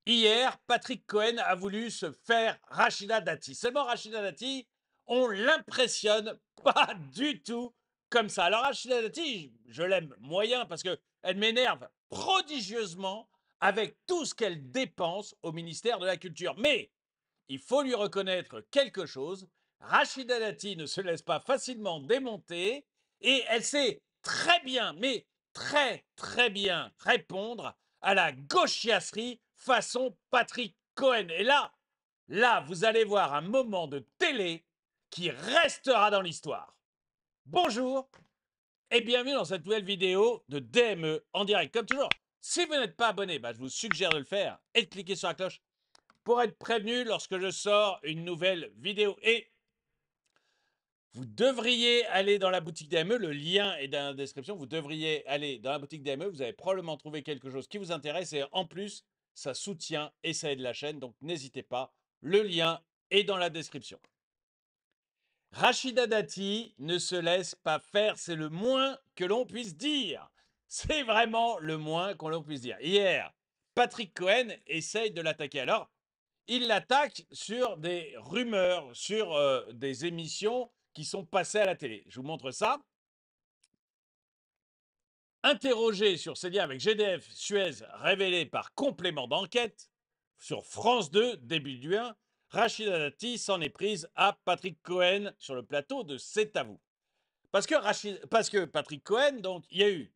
Hier, Patrick Cohen a voulu se faire Rachida Dati. Seulement, Rachida Dati, on l'impressionne pas du tout comme ça. Alors, Rachida Dati, je l'aime moyen parce qu'elle m'énerve prodigieusement avec tout ce qu'elle dépense au ministère de la Culture. Mais il faut lui reconnaître quelque chose. Rachida Dati ne se laisse pas facilement démonter et elle sait très bien, mais très bien répondre à la gauchiasserie façon Patrick Cohen. Et là, vous allez voir un moment de télé qui restera dans l'histoire. Bonjour et bienvenue dans cette nouvelle vidéo de DME en direct. Comme toujours, si vous n'êtes pas abonné, je vous suggère de le faire et de cliquer sur la cloche pour être prévenu lorsque je sors une nouvelle vidéo. Et vous devriez aller dans la boutique DME, le lien est dans la description, vous devriez aller dans la boutique DME, vous allez probablement trouver quelque chose qui vous intéresse et en plus, ça soutient et ça aide la chaîne, donc n'hésitez pas, le lien est dans la description. Rachida Dati ne se laisse pas faire, c'est le moins que l'on puisse dire. C'est vraiment le moins que l'on puisse dire. Hier, Patrick Cohen essaye de l'attaquer. Alors, il l'attaque sur des rumeurs, sur des émissions qui sont passées à la télé. Je vous montre ça. Interrogé sur ses liens avec GDF Suez révélés par complément d'enquête sur France 2, début du 1, Rachida Dati s'en est prise à Patrick Cohen sur le plateau de C'est à vous. Parce que Patrick Cohen, donc, il y a eu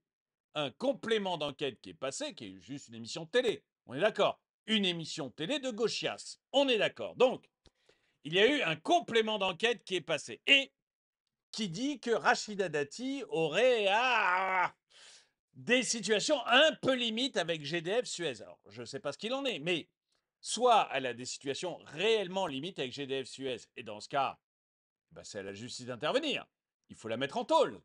un complément d'enquête qui est passé, qui est juste une émission de télé. On est d'accord. Une émission de télé de gauchias. On est d'accord. Donc, il y a eu un complément d'enquête qui est passé et qui dit que Rachida Dati aurait des situations un peu limites avec GDF Suez. Alors, je ne sais pas ce qu'il en est, mais soit elle a des situations réellement limites avec GDF Suez, et dans ce cas, c'est à la justice d'intervenir. Il faut la mettre en tôle. Vous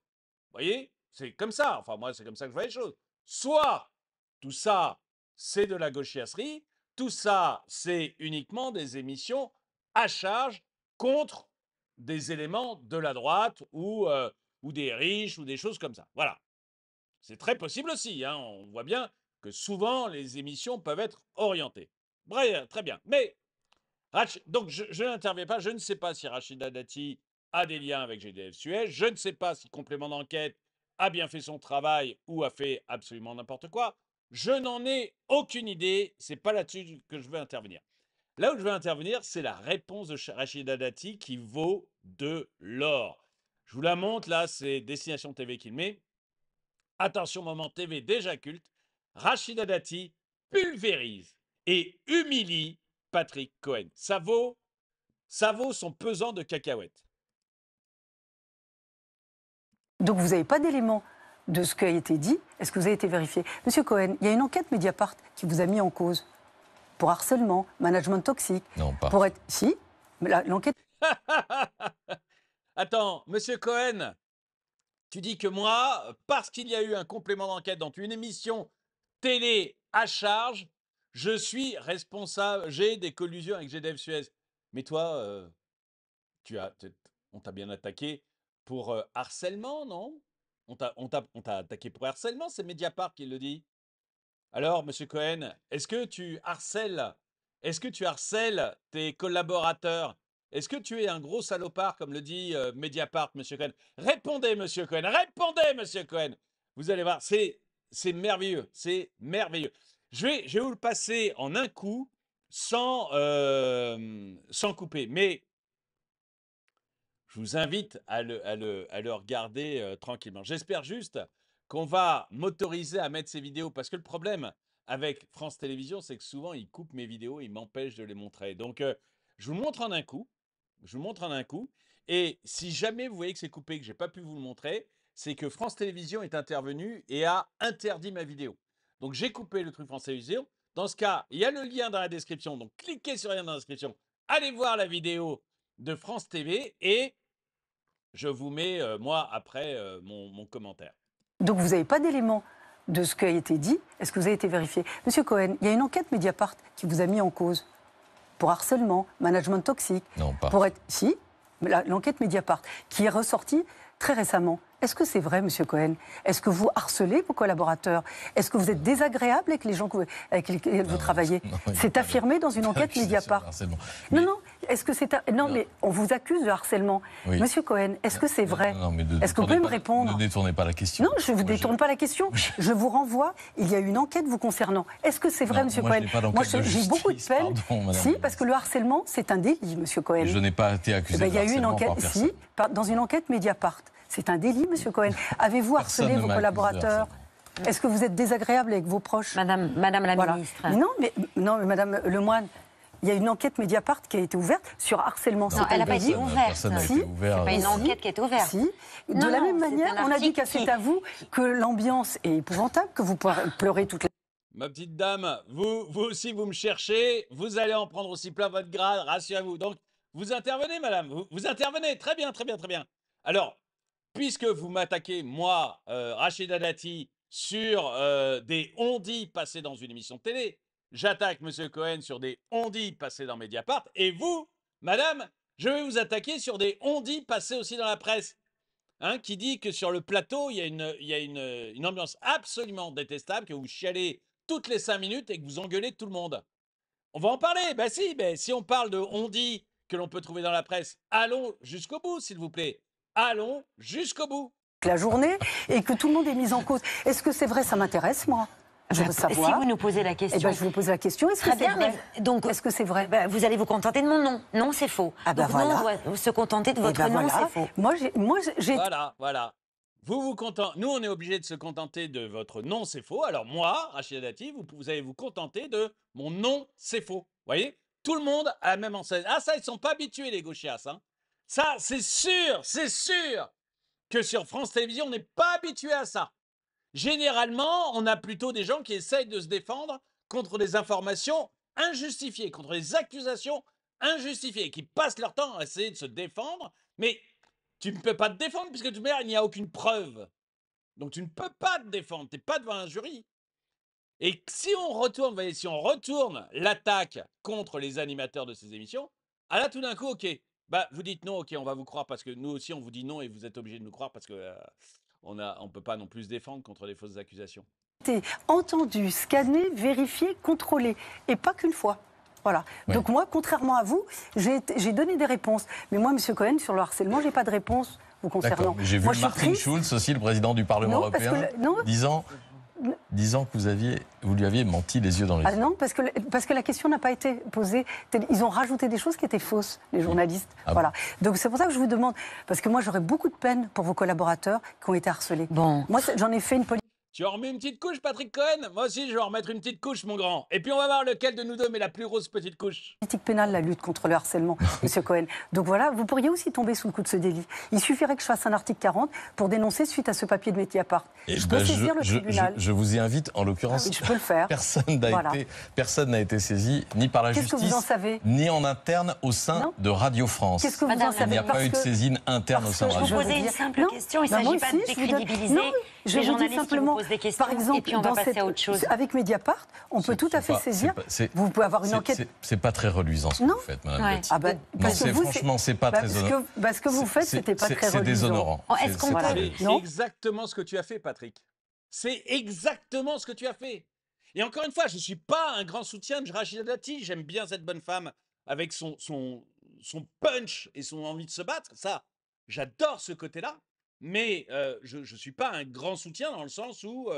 voyez? C'est comme ça. Enfin, moi, c'est comme ça que je vois les choses. Soit tout ça, c'est de la gauchiasserie, tout ça, c'est uniquement des émissions à charge contre des éléments de la droite ou des riches ou des choses comme ça. Voilà. C'est très possible aussi. Hein. On voit bien que souvent, les émissions peuvent être orientées. Bref, très bien. Mais, donc, je n'interviens pas. Je ne sais pas si Rachida Dati a des liens avec GDF Suez. Je ne sais pas si Complément d'enquête a bien fait son travail ou a fait absolument n'importe quoi. Je n'en ai aucune idée. C'est pas là-dessus que je veux intervenir. Là où je veux intervenir, c'est la réponse de Rachida Dati qui vaut de l'or. Je vous la montre, là, c'est Destination TV qui le met. Attention, moment TV déjà culte. Rachida Dati pulvérise et humilie Patrick Cohen. Ça vaut son pesant de cacahuètes. Donc vous n'avez pas d'éléments de ce qui a été dit. Est-ce que vous avez été vérifié? Monsieur Cohen, il y a une enquête Mediapart qui vous a mis en cause pour harcèlement, management toxique. Non, pas. Pour être... Si, l'enquête... Attends, monsieur Cohen, tu dis que moi, parce qu'il y a eu un complément d'enquête dans une émission télé à charge, je suis responsable, j'ai des collusions avec GDF Suez. Mais toi, on t'a bien attaqué pour harcèlement, non? On t'a attaqué pour harcèlement, c'est Mediapart qui le dit. Alors, monsieur Cohen, est-ce que tu harcèles tes collaborateurs? Est-ce que tu es un gros salopard, comme le dit Mediapart, monsieur Cohen? Répondez, monsieur Cohen, répondez, monsieur Cohen. Vous allez voir, c'est merveilleux, c'est merveilleux. Je vais vous le passer en un coup, sans couper. Mais je vous invite à le regarder tranquillement. J'espère juste qu'on va m'autoriser à mettre ces vidéos, parce que le problème avec France Télévisions, c'est que souvent, ils coupent mes vidéos, ils m'empêchent de les montrer. Donc, je vous le montre en un coup. Je vous le montre en un coup. Et si jamais vous voyez que c'est coupé, que je n'ai pas pu vous le montrer, c'est que France Télévisions est intervenu et a interdit ma vidéo. Donc, j'ai coupé le truc France Télévisions. Dans ce cas, il y a le lien dans la description. Donc, cliquez sur le lien dans la description. Allez voir la vidéo de France TV et je vous mets, moi, après, mon commentaire. Donc vous n'avez pas d'éléments de ce qui a été dit. Est-ce que vous avez été vérifié? Monsieur Cohen, il y a une enquête Mediapart qui vous a mis en cause pour harcèlement, management toxique. Non, pas. Pour être... Si, l'enquête Mediapart qui est ressortie très récemment. Est-ce que c'est vrai, Monsieur Cohen? Est-ce que vous harcelez vos collaborateurs? Est-ce que vous êtes désagréable avec les gens avec lesquels vous travaillez? C'est affirmé dans une enquête Mediapart. Non, non. Est-ce que c'est non, mais on vous accuse de harcèlement. Oui. Monsieur Cohen, est-ce que c'est vrai? Est-ce que vous pouvez me répondre? Ne détournez pas la question. Non, je ne vous détourne pas la question. Je vous renvoie. Il y a une enquête vous concernant. Est-ce que c'est vrai, Monsieur Cohen? Moi, j'ai beaucoup de peine. Si, parce que le harcèlement, c'est un délit, Monsieur Cohen. Je n'ai pas été accusé Il y a eu une enquête, si, dans une enquête Mediapart. C'est un délit, Monsieur Cohen. Avez-vous harcelé vos collaborateurs? Est-ce que vous êtes désagréable avec vos proches? Madame la ministre. Non, mais Madame Lemoine, il y a une enquête Mediapart qui a été ouverte sur harcèlement. Non, elle n'a pas été ouverte. Personne n'a Si. été ouvert. C'est pas une enquête qui est ouverte. Si. De la même manière, on a dit qu'à c'est à vous que l'ambiance est épouvantable, que vous pleurez toutes les... Ma petite dame, vous aussi, vous me cherchez. Vous allez en prendre aussi plein votre grade, rassurez-vous. Donc, vous intervenez, madame. Vous intervenez. Très bien, très bien, très bien. Alors, puisque vous m'attaquez, moi, Rachida Dati, sur des on-dit passés dans une émission de télé, j'attaque M. Cohen sur des on-dit passés dans Mediapart, et vous, madame, je vais vous attaquer sur des on-dit passés aussi dans la presse, hein, qui dit que sur le plateau, il y a une ambiance absolument détestable, que vous chialez toutes les 5 minutes et que vous engueulez tout le monde. On va en parler, ben si on parle de on-dit que l'on peut trouver dans la presse, allons jusqu'au bout, s'il vous plaît. Allons jusqu'au bout. La journée et que tout le monde est mis en cause. Est-ce que c'est vrai? Ça m'intéresse, moi. Je veux savoir. Si vous nous posez la question. Eh ben, je vous pose la question. Est-ce que Très c'est bien, vrai? mais donc, est-ce que c'est vrai? Vous allez vous contenter de mon nom. Non, c'est faux. Ah ben donc, voilà. nous, on doit se contenter de Eh votre ben nom, voilà. c'est faux. Moi, j'ai... Voilà. Vous contentez. Nous, on est obligé de se contenter de votre nom, c'est faux. Alors moi, Rachida Dati, vous allez vous contenter de mon nom, c'est faux. Vous voyez? Tout le monde a la même enseigne. Ah ça, ils sont pas habitués, les gauchias. Hein. Ça, c'est sûr que sur France Télévisions, on n'est pas habitué à ça. Généralement, on a plutôt des gens qui essayent de se défendre contre des informations injustifiées, contre des accusations injustifiées, qui passent leur temps à essayer de se défendre, mais tu ne peux pas te défendre puisque de toute manière, il n'y a aucune preuve. Donc tu ne peux pas te défendre, tu n'es pas devant un jury. Et si on retourne l'attaque contre les animateurs de ces émissions, ah là tout d'un coup, ok, bah vous dites non, ok, on va vous croire parce que nous aussi on vous dit non et vous êtes obligés de nous croire parce que on ne peut pas non plus se défendre contre les fausses accusations. été entendu, scanné, vérifié, contrôlé. Et pas qu'une fois. Voilà. Oui. Donc moi, contrairement à vous, j'ai donné des réponses. Mais moi, M. Cohen, sur le harcèlement, je n'ai pas de réponse vous concernant. D'accord, mais j'ai vu Moi, je suis Martin triste. Schulz aussi, le président du Parlement Non, parce que européen, non. disant que vous lui aviez menti les yeux dans les yeux. Ah non, parce que la question n'a pas été posée. Ils ont rajouté des choses qui étaient fausses, les journalistes. Ah voilà. Donc c'est pour ça que je vous demande, parce que moi j'aurais beaucoup de peine pour vos collaborateurs qui ont été harcelés. Bon. Moi j'en ai fait une politique. Tu en remets une petite couche, Patrick Cohen? Moi aussi, je vais en remettre une petite couche, mon grand. Et puis on va voir lequel de nous deux met la plus grosse petite couche. Politique pénale, la lutte contre le harcèlement, M. Cohen. Donc voilà, vous pourriez aussi tomber sous le coup de ce délit. Il suffirait que je fasse un article 40 pour dénoncer suite à ce papier de Mediapart. Je peux saisir le tribunal. Je vous y invite, en l'occurrence. Oui, je peux le faire. Personne n'a été saisi, ni par la Qu'est-ce que justice, vous en savez? ni en interne au sein Non. de Radio France. Qu'est-ce que vous en Madame, Il savez? n'y a pas eu de saisine interne au sein de Je Radio vous France. posais veux une dire- simple Non. question. Il Bah, ne moi s'agit pas aussi, de je vous donne- décrédibiliser Non, je les vous dis journalistes qui vous simplement, posent des questions. par exemple, et puis on va dans passer cette- à autre chose. avec Mediapart, on peut tout à fait saisir. Vous pouvez avoir une enquête. C'est pas très reluisant ce que Non. vous faites, Madame Ouais. Dati. Ah bah, Non, parce que vous, franchement, c'est pas très honorant. Ce que vous faites, c'était pas très C'est reluisant. déshonorant. Oh, est-ce qu'on C'est peut- très- C'est Non. exactement ce que tu as fait, Patrick. C'est exactement ce que tu as fait. Et encore une fois, je ne suis pas un grand soutien de Rachida Dati. J'aime bien cette bonne femme avec son punch et son envie de se battre. Ça, j'adore ce côté-là. Mais je ne suis pas un grand soutien dans le sens où,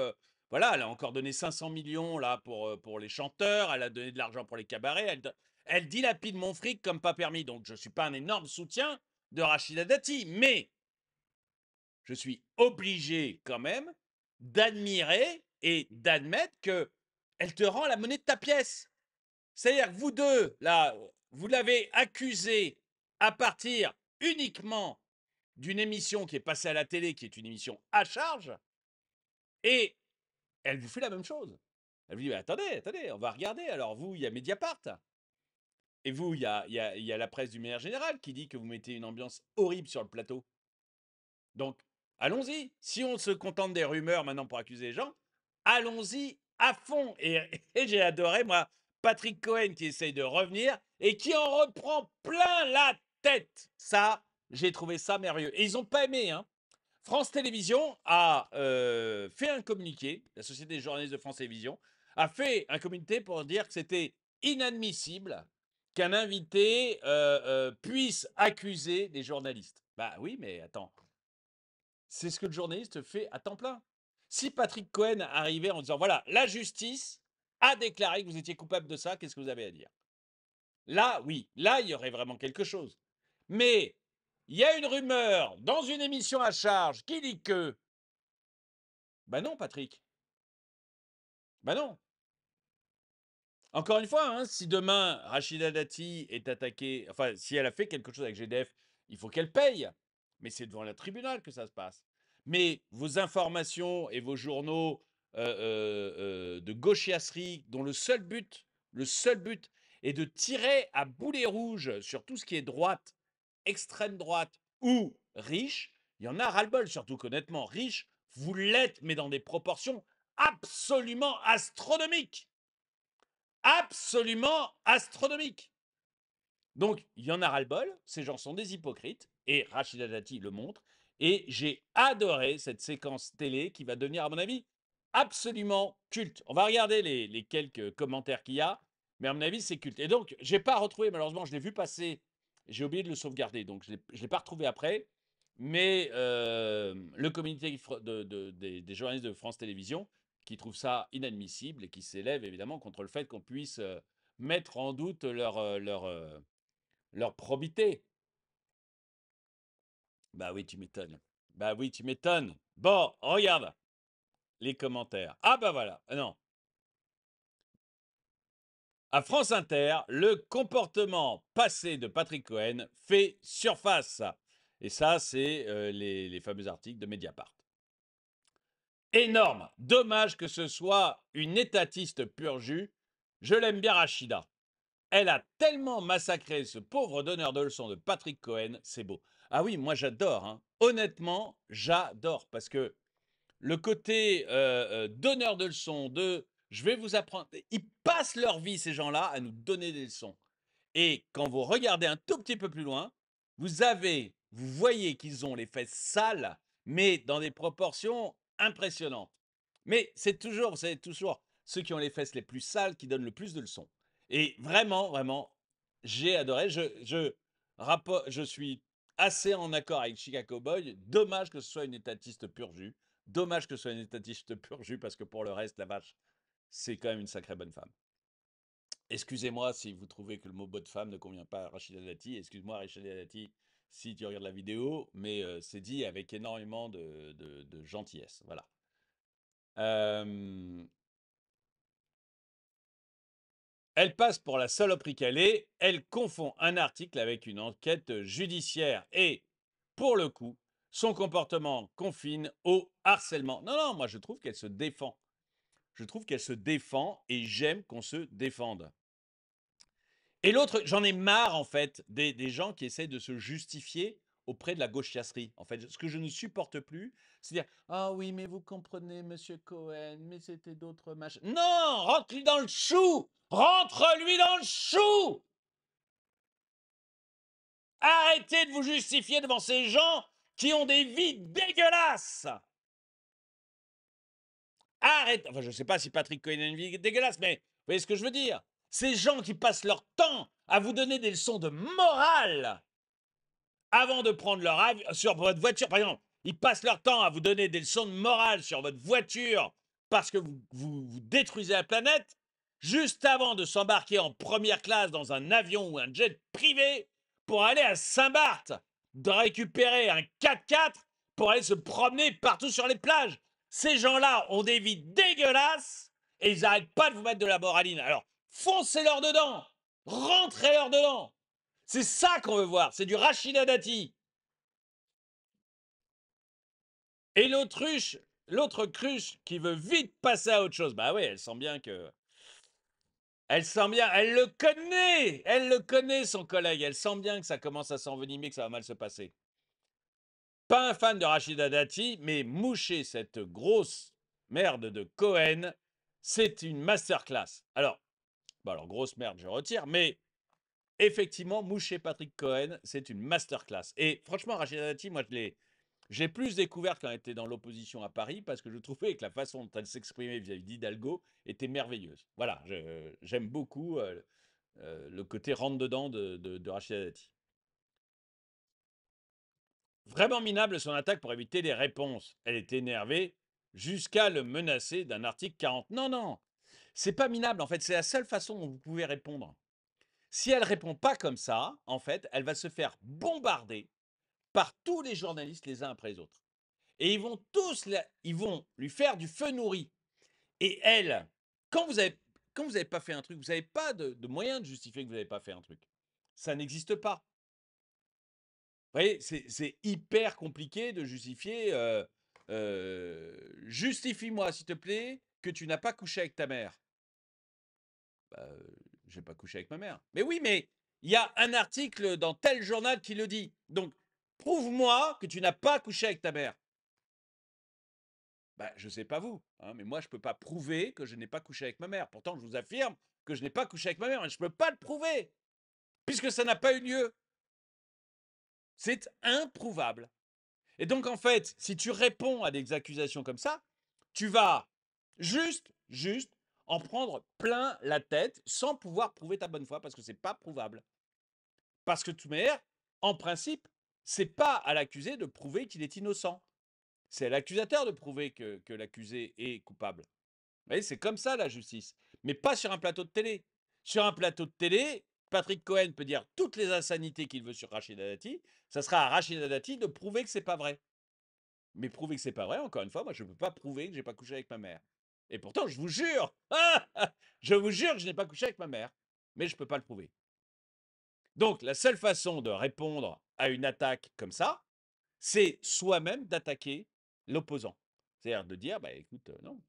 voilà, elle a encore donné 500 millions là, pour les chanteurs. Elle a donné de l'argent pour les cabarets. Elle dilapide mon fric comme pas permis. Donc, je ne suis pas un énorme soutien de Rachida Dati. Mais je suis obligé quand même d'admirer et d'admettre que elle te rend la monnaie de ta pièce. C'est-à-dire que vous deux, là, vous l'avez accusée à partir uniquement d'une émission qui est passée à la télé, qui est une émission à charge, et elle vous fait la même chose. Elle vous dit, attendez, on va regarder. Alors vous, il y a Mediapart. Et vous, il y a la presse du Maire Général qui dit que vous mettez une ambiance horrible sur le plateau. Donc, allons-y. Si on se contente des rumeurs maintenant pour accuser les gens, allons-y à fond. Et j'ai adoré, moi, Patrick Cohen qui essaye de revenir et qui en reprend plein la tête. Ça, j'ai trouvé ça merveilleux. Et ils n'ont pas aimé, hein. France Télévisions a fait un communiqué, la Société des journalistes de France Télévisions a fait un communiqué pour dire que c'était inadmissible qu'un invité puisse accuser des journalistes. Bah oui, mais attends, c'est ce que le journaliste fait à temps plein. Si Patrick Cohen arrivait en disant, voilà, la justice a déclaré que vous étiez coupable de ça, qu'est-ce que vous avez à dire? Là, oui, là, il y aurait vraiment quelque chose. Mais il y a une rumeur dans une émission à charge qui dit que... Ben non, Patrick. Ben non. Encore une fois, hein, si demain Rachida Dati est attaquée, enfin, si elle a fait quelque chose avec GDF, il faut qu'elle paye. Mais c'est devant le tribunal que ça se passe. Mais vos informations et vos journaux de gauchiasserie, dont le seul but est de tirer à boulet rouge sur tout ce qui est droite, extrême droite ou riche, il y en a ras-le-bol, surtout qu'honnêtement, riche, vous l'êtes, mais dans des proportions absolument astronomiques. Absolument astronomiques. Donc, il y en a ras-le-bol, ces gens sont des hypocrites, et Rachida Dati le montre, et j'ai adoré cette séquence télé qui va devenir, à mon avis, absolument culte. On va regarder les quelques commentaires qu'il y a, mais à mon avis, c'est culte. Et donc, je n'ai pas retrouvé, malheureusement, je l'ai vu passer, j'ai oublié de le sauvegarder, donc je ne l'ai pas retrouvé après, mais le comité des journalistes de France Télévisions, qui trouve ça inadmissible et qui s'élève évidemment contre le fait qu'on puisse mettre en doute leur probité. Bah oui, tu m'étonnes. Bah oui, tu m'étonnes. Bon, regarde les commentaires. Ah bah voilà, non. À France Inter, le comportement passé de Patrick Cohen fait surface. Et ça, c'est les fameux articles de Mediapart. Énorme. Dommage que ce soit une étatiste pur jus. Je l'aime bien, Rachida. Elle a tellement massacré ce pauvre donneur de leçons de Patrick Cohen, c'est beau. Ah oui, moi j'adore. Hein. Honnêtement, j'adore. Parce que le côté donneur de leçons, je vais vous apprendre. Ils passent leur vie, ces gens-là, à nous donner des leçons. Et quand vous regardez un tout petit peu plus loin, vous voyez qu'ils ont les fesses sales, mais dans des proportions impressionnantes. Mais c'est toujours, vous savez, toujours ceux qui ont les fesses les plus sales qui donnent le plus de leçons. Et vraiment, vraiment, j'ai adoré. Je suis assez en accord avec Chicago Boy. Dommage que ce soit une étatiste pur jus. Dommage que ce soit une étatiste pur jus parce que pour le reste, la vache, c'est quand même une sacrée bonne femme. Excusez-moi si vous trouvez que le mot bonne femme ne convient pas à Rachida Dati. Excuse-moi, Rachida Dati, si tu regardes la vidéo, mais c'est dit avec énormément de gentillesse. Voilà. Elle passe pour la saloperie qu'elle est. Elle confond un article avec une enquête judiciaire. Et, pour le coup, son comportement confine au harcèlement. Non, non, moi je trouve qu'elle se défend. Je trouve qu'elle se défend et j'aime qu'on se défende. Et l'autre, j'en ai marre en fait des gens qui essaient de se justifier auprès de la gauchiasserie. En fait, ce que je ne supporte plus, c'est dire ah oui, mais vous comprenez, Monsieur Cohen, mais c'était d'autres machins. Non, rentre-lui dans le chou, rentre-lui dans le chou. Arrêtez de vous justifier devant ces gens qui ont des vies dégueulasses. Arrête. Enfin, je ne sais pas si Patrick Cohen a une vie dégueulasse, mais vous voyez ce que je veux dire. Ces gens qui passent leur temps à vous donner des leçons de morale avant de prendre leur avis sur votre voiture. Par exemple, ils passent leur temps à vous donner des leçons de morale sur votre voiture parce que vous détruisez la planète, juste avant de s'embarquer en première classe dans un avion ou un jet privé pour aller à Saint-Barth, de récupérer un 4x4 pour aller se promener partout sur les plages. Ces gens-là ont des vies dégueulasses et ils n'arrêtent pas de vous mettre de la moraline. Alors, foncez-leur dedans, rentrez-leur dedans. C'est ça qu'on veut voir, c'est du Rachida Dati. Et l'autre cruche qui veut vite passer à autre chose, bah oui, elle sent bien que... Elle sent bien, elle le connaît son collègue, elle sent bien que ça commence à s'envenimer, que ça va mal se passer. Pas un fan de Rachida Dati, mais moucher cette grosse merde de Cohen, c'est une masterclass. Alors, grosse merde, je retire, mais effectivement, moucher Patrick Cohen, c'est une masterclass. Et franchement, Rachida Dati, moi, J'ai plus découvert quand elle était dans l'opposition à Paris parce que je trouvais que la façon dont elle s'exprimait vis-à-vis d'Hidalgo était merveilleuse. Voilà, j'aime beaucoup le côté rentre-dedans de Rachida Dati. Vraiment minable son attaque pour éviter les réponses. Elle est énervée jusqu'à le menacer d'un article 40. Non, non, c'est pas minable en fait, c'est la seule façon dont vous pouvez répondre. Si elle répond pas comme ça, en fait, elle va se faire bombarder par tous les journalistes les uns après les autres. Et ils vont lui faire du feu nourri. Et elle, quand vous avez pas fait un truc, vous n'avez pas de moyen de justifier que vous n'avez pas fait un truc. Ça n'existe pas. Vous voyez, c'est hyper compliqué de justifier. Justifie-moi, s'il te plaît, que tu n'as pas couché avec ta mère. Bah, j'ai pas couché avec ma mère. Mais oui, mais il y a un article dans tel journal qui le dit. Donc, prouve-moi que tu n'as pas couché avec ta mère. Bah, je sais pas vous, hein, mais moi, je peux pas prouver que je n'ai pas couché avec ma mère. Pourtant, je vous affirme que je n'ai pas couché avec ma mère, mais je peux pas le prouver, puisque ça n'a pas eu lieu. C'est improuvable. Et donc, en fait, si tu réponds à des accusations comme ça, tu vas juste en prendre plein la tête sans pouvoir prouver ta bonne foi parce que c'est pas prouvable. Parce que de toute manière, en principe, c'est pas à l'accusé de prouver qu'il est innocent. C'est à l'accusateur de prouver que l'accusé est coupable. Vous voyez, c'est comme ça la justice. Mais pas sur un plateau de télé. Sur un plateau de télé, Patrick Cohen peut dire toutes les insanités qu'il veut sur Rachida Dati. Ça sera à Rachida Dati de prouver que c'est pas vrai. Mais prouver que c'est pas vrai, encore une fois, moi je ne peux pas prouver que j'ai pas couché avec ma mère. Et pourtant, je vous jure, je vous jure que je n'ai pas couché avec ma mère. Mais je ne peux pas le prouver. Donc, la seule façon de répondre à une attaque comme ça, c'est soi-même d'attaquer l'opposant. C'est-à-dire de dire, bah écoute, non.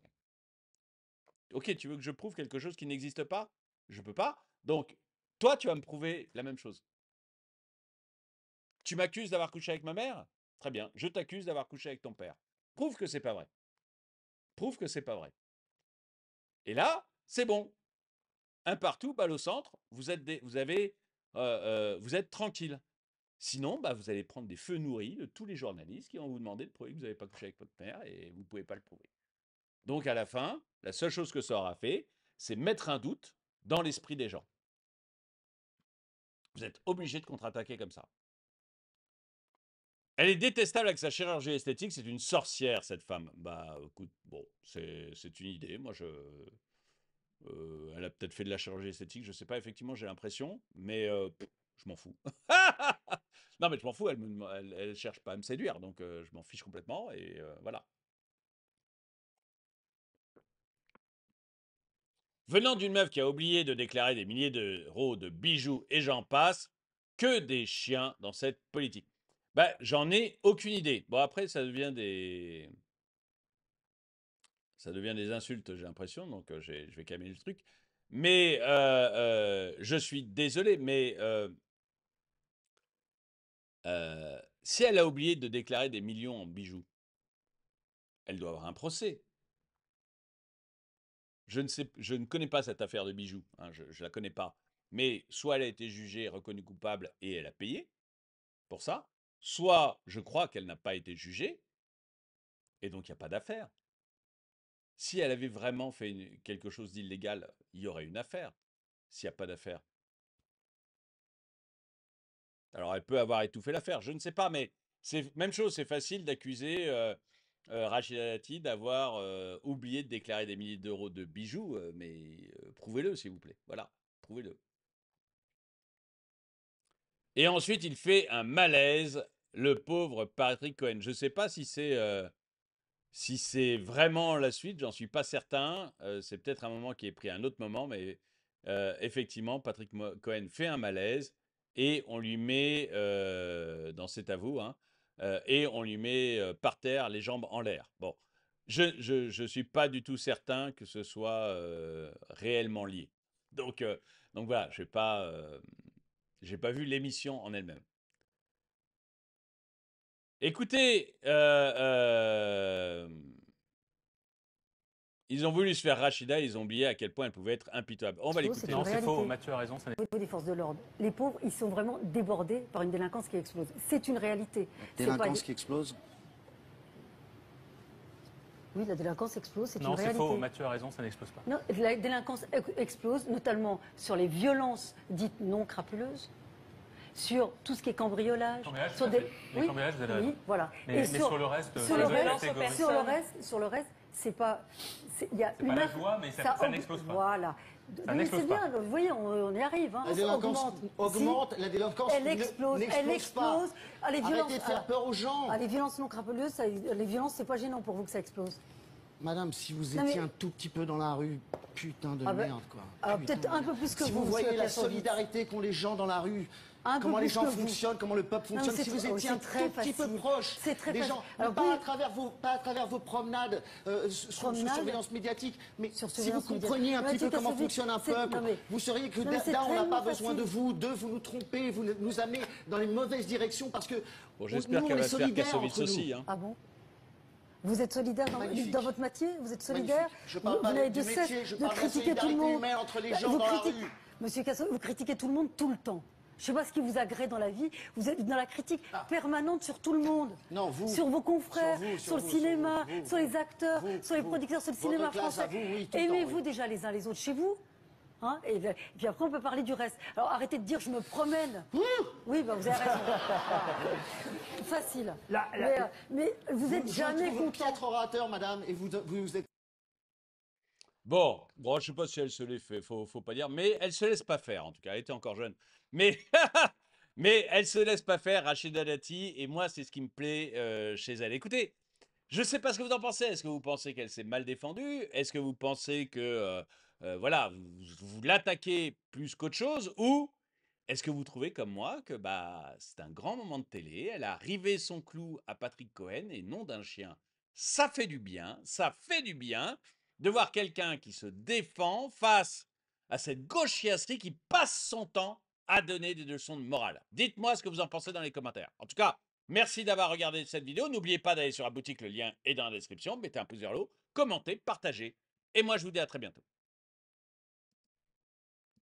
Ok, tu veux que je prouve quelque chose qui n'existe pas? Je ne peux pas. Donc, toi, tu vas me prouver la même chose. Tu m'accuses d'avoir couché avec ma mère? Très bien, je t'accuse d'avoir couché avec ton père. Prouve que c'est pas vrai. Prouve que c'est pas vrai. Et là, c'est bon. Un partout, balle au centre, vous êtes tranquille. Sinon, bah, vous allez prendre des feux nourris de tous les journalistes qui vont vous demander de prouver que vous n'avez pas couché avec votre mère et vous ne pouvez pas le prouver. Donc à la fin, la seule chose que ça aura fait, c'est mettre un doute dans l'esprit des gens. Vous êtes obligé de contre-attaquer comme ça. Elle est détestable avec sa chirurgie esthétique, c'est une sorcière cette femme. Bah écoute, bon, c'est une idée. Moi, elle a peut-être fait de la chirurgie esthétique, je ne sais pas, effectivement, j'ai l'impression, mais je m'en fous. Non, mais je m'en fous, elle ne cherche pas à me séduire, donc je m'en fiche complètement, et voilà. Venant d'une meuf qui a oublié de déclarer des milliers d'euros de bijoux et j'en passe, que des chiens dans cette politique. Bah, j'en ai aucune idée. Bon, après, ça devient des insultes, j'ai l'impression, donc je vais calmer le truc. Mais je suis désolé, mais si elle a oublié de déclarer des millions en bijoux, elle doit avoir un procès. Je ne connais pas cette affaire de bijoux, hein, je ne la connais pas. Mais soit elle a été jugée, reconnue coupable et elle a payé pour ça, soit je crois qu'elle n'a pas été jugée et donc il n'y a pas d'affaire. Si elle avait vraiment fait quelque chose d'illégal, il y aurait une affaire. S'il n'y a pas d'affaire. Alors elle peut avoir étouffé l'affaire, je ne sais pas, mais c'est même chose, c'est facile d'accuser Rachida Dati d'avoir oublié de déclarer des milliers d'euros de bijoux, mais prouvez-le s'il vous plaît. Voilà, prouvez-le. Et ensuite, il fait un malaise, le pauvre Patrick Cohen. Je ne sais pas si c'est vraiment la suite, j'en suis pas certain. C'est peut-être un moment qui est pris à un autre moment, mais effectivement, Patrick Cohen fait un malaise et on lui met, dans C'est à vous, hein, et on lui met par terre, les jambes en l'air. Bon, je suis pas du tout certain que ce soit réellement lié. Donc voilà, j'ai pas vu l'émission en elle-même. Écoutez, ils ont voulu se faire Rachida, ils ont oublié à quel point elle pouvait être impitoyable. On va l'écouter. Non, c'est faux, Mathieu a raison. Au niveau des forces de l'ordre, les pauvres, ils sont vraiment débordés par une délinquance qui explose. C'est une réalité. Délinquance qui explose? Oui, la délinquance explose, c'est une Non, c'est réalité. faux. Mathieu a raison, ça n'explose pas. Non, la délinquance explose, notamment sur les violences dites non crapuleuses, sur tout ce qui est cambriolage. Cambriolage, Sur tout à fait. Les cambriolages, vous avez raison. oui, voilà. Mais sur le reste, sur le les autres reste, catégories. sur le reste, c'est pas. Il y a C'est pas la joie, mais ça n'explose pas. Voilà. Ça Oui, n'explose c'est pas. bien, vous voyez, on y arrive. Hein. La délinquance augmente, Si. la délinquance Elle explose, n'explose pas. Ah, les violences, Arrêtez de faire peur aux gens. les violences non crapuleuses, les violences, c'est pas gênant pour vous que ça explose. Madame, si vous Non, étiez mais- un tout petit peu dans la rue, putain de Ah ben, merde, quoi. alors Putain peut-être de un merde. peu plus que si vous, vous voyez monsieur la Kassovitz. solidarité qu'ont les gens dans la rue, Un peu comment les plus gens que vous. fonctionnent, comment le peuple Non, mais fonctionne, si c'est- vous étiez c'est un très tout petit peu facile. proche C'est très des facile. gens, Alors pas, oui. à travers vos promenades sous Promenades. surveillance médiatique, mais Sur si vous surveillance compreniez un médiatique. petit peu Monsieur comment Kassovitz, fonctionne un c'est- peuple, non, mais- vous sauriez que non, mais c'est d'un, on n'a tellement pas besoin de facile. vous, deux, vous nous trompez, vous nous amenez dans les mauvaises directions parce que Bon, j'espère nous, qu'elle on est va se faire solidaires Kassovitz entre nous. aussi. Hein. Ah bon? Vous êtes solidaire Magnifique. dans votre métier? Vous êtes solidaire? Magnifique. Je parle vous pas n'avez du de métier, cesse je de parle de la critiquer tout le solidarité monde. humaine entre les Bah, gens vous dans la critiquez- rue. Monsieur Casso, vous critiquez tout le monde tout le temps. Je ne sais pas ce qui vous agrée dans la vie. Vous êtes dans la critique permanente sur tout le monde. Non, vous. Sur vos confrères, Sur vous, sur le vous, cinéma, sur vous, sur les acteurs, vous, sur les vous. producteurs, sur le Votre cinéma classe à français. vous, oui, tout le temps, Aimez-vous oui. déjà les uns les autres chez vous, hein, et puis après, on peut parler du reste. Alors arrêtez de dire je me promène. Oui, bah, vous avez raison. Facile. Mais vous n'êtes jamais Vous content. 4 orateurs, madame, et vous êtes. Bon, je sais pas si elle se l'est fait, faut pas dire, mais elle se laisse pas faire, en tout cas, elle était encore jeune. Mais, mais elle se laisse pas faire, Rachida Dati, et moi, c'est ce qui me plaît chez elle. Écoutez, je sais pas ce que vous en pensez. Est-ce que vous pensez qu'elle s'est mal défendue? Est-ce que vous pensez que, voilà, vous l'attaquez plus qu'autre chose? Ou est-ce que vous trouvez comme moi que bah, c'est un grand moment de télé, elle a rivé son clou à Patrick Cohen et non d'un chien? Ça fait du bien, de voir quelqu'un qui se défend face à cette gauchiasserie qui passe son temps à donner des leçons de morale. Dites-moi ce que vous en pensez dans les commentaires. En tout cas, merci d'avoir regardé cette vidéo. N'oubliez pas d'aller sur la boutique, le lien est dans la description. Mettez un pouce vers le haut, commentez, partagez. Et moi, je vous dis à très bientôt.